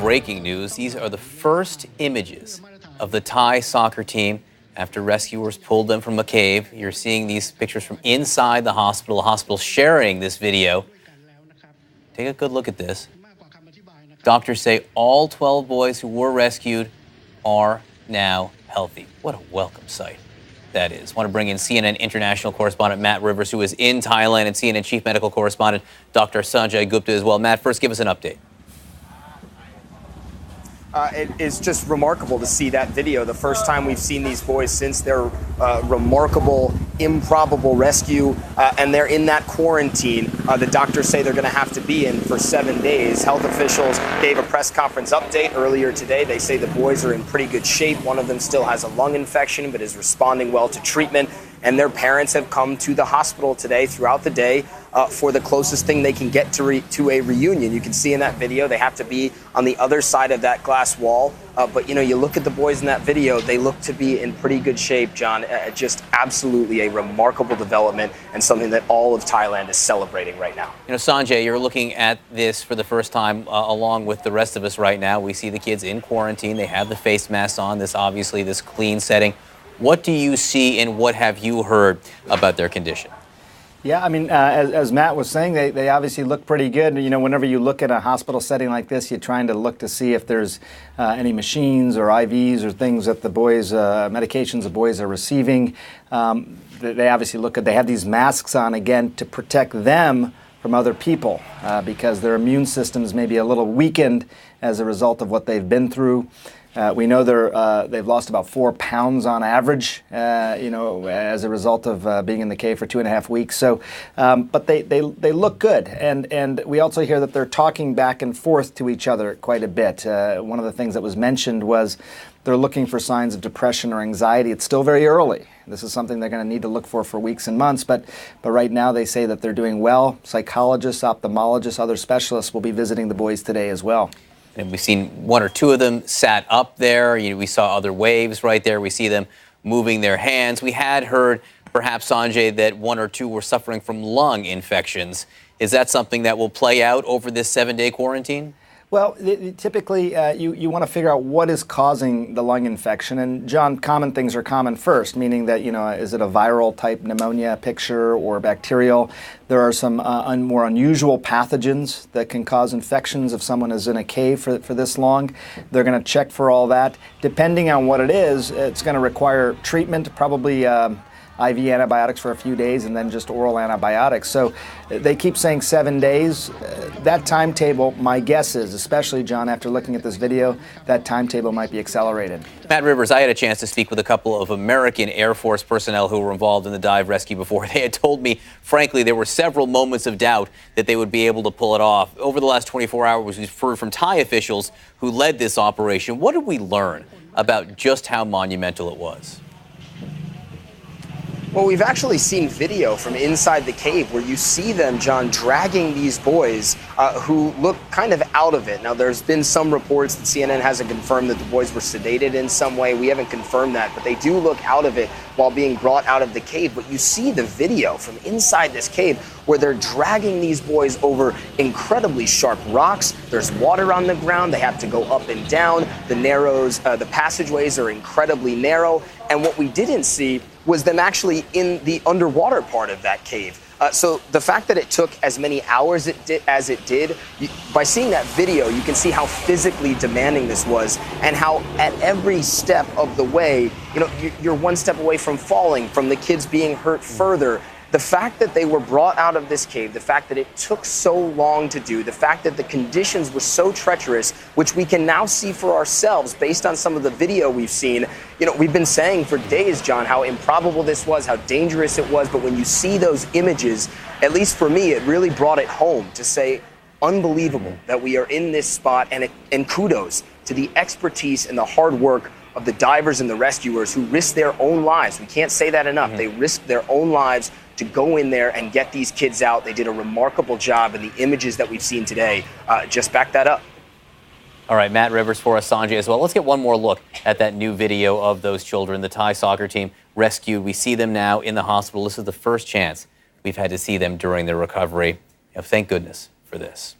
Breaking news, these are the first images of the Thai soccer team after rescuers pulled them from a cave. You're seeing these pictures from inside the hospital sharing this video. Take a good look at this. Doctors say all 12 boys who were rescued are now healthy. What a welcome sight that is. I want to bring in CNN international correspondent Matt Rivers, who is in Thailand, and CNN chief medical correspondent Dr. Sanjay Gupta as well. Matt, first give us an update. It is just remarkable to see that video. The first time we've seen these boys since their remarkable, improbable rescue, and they're in that quarantine the doctors say they're going to have to be in for 7 days. Health officials gave a press conference update earlier today. They say the boys are in pretty good shape. One of them still has a lung infection but is responding well to treatment. And their parents have come to the hospital today throughout the day for the closest thing they can get to a reunion. You can see in that video they have to be on the other side of that glass wall. But, you know, you look at the boys in that video, they look to be in pretty good shape, John. Just absolutely a remarkable development and something that all of Thailand is celebrating right now. You know, Sanjay, you're looking at this for the first time along with the rest of us right now. We see the kids in quarantine. They have the face masks on, this clean setting. What do you see and what have you heard about their condition? Yeah, I mean, as Matt was saying, they obviously look pretty good. You know, whenever you look at a hospital setting like this, you're trying to look to see if there's any machines or IVs or things that the boys, medications the boys are receiving. They obviously look at, they have these masks on, again, to protect them from other people because their immune systems may be a little weakened as a result of what they've been through. We know they've lost about 4 pounds on average, you know, as a result of being in the cave for 2.5 weeks. So, but they look good, and we also hear that they're talking back and forth to each other quite a bit. One of the things that was mentioned was they're looking for signs of depression or anxiety. It's still very early. This is something they're going to need to look for weeks and months, but right now they say that they're doing well. Psychologists, ophthalmologists, other specialists will be visiting the boys today as well. And we've seen 1 or 2 of them sat up there. We saw other waves right there. We see them moving their hands. We had heard, perhaps, Sanjay, that 1 or 2 were suffering from lung infections. Is that something that will play out over this 7-day quarantine? Well, typically you want to figure out what is causing the lung infection. And, John, common things are common first, meaning that, you know, is it a viral type pneumonia picture or bacterial? There are some more unusual pathogens that can cause infections if someone is in a cave for this long. They're going to check for all that. Depending on what it is, it's going to require treatment, probably IV antibiotics for a few days and then just oral antibiotics. So they keep saying 7 days. That timetable, my guess is, especially, John, after looking at this video, that timetable might be accelerated. Matt Rivers, I had a chance to speak with a couple of American Air Force personnel who were involved in the dive rescue before. They had told me, frankly, there were several moments of doubt that they would be able to pull it off. Over the last 24 hours, we've heard from Thai officials who led this operation. What did we learn about just how monumental it was? Well, we've actually seen video from inside the cave where you see them, John, dragging these boys who look kind of out of it. Now, there's been some reports that CNN hasn't confirmed that the boys were sedated in some way. We haven't confirmed that, but they do look out of it while being brought out of the cave. But you see the video from inside this cave where they're dragging these boys over incredibly sharp rocks. There's water on the ground. They have to go up and down. The passageways are incredibly narrow. And what we didn't see was them actually in the underwater part of that cave. So the fact that it took as many hours as it did, by seeing that video, you can see how physically demanding this was and how at every step of the way, you know, you're 1 step away from falling, from the kids being hurt further. The fact that they were brought out of this cave, the fact that it took so long to do, the fact that the conditions were so treacherous, which we can now see for ourselves based on some of the video we've seen. You know, we've been saying for days, John, how improbable this was, how dangerous it was. But when you see those images, at least for me, it really brought it home to say, unbelievable that we are in this spot, and kudos to the expertise and the hard work of the divers and the rescuers who risked their own lives. We can't say that enough. They risked their own lives to go in there and get these kids out. They did a remarkable job, and the images that we've seen today just back that up. All right, Matt Rivers for us, Sanjay as well. Let's get one more look at that new video of those children, the Thai soccer team rescued. We see them now in the hospital. This is the first chance we've had to see them during their recovery. Thank goodness for this.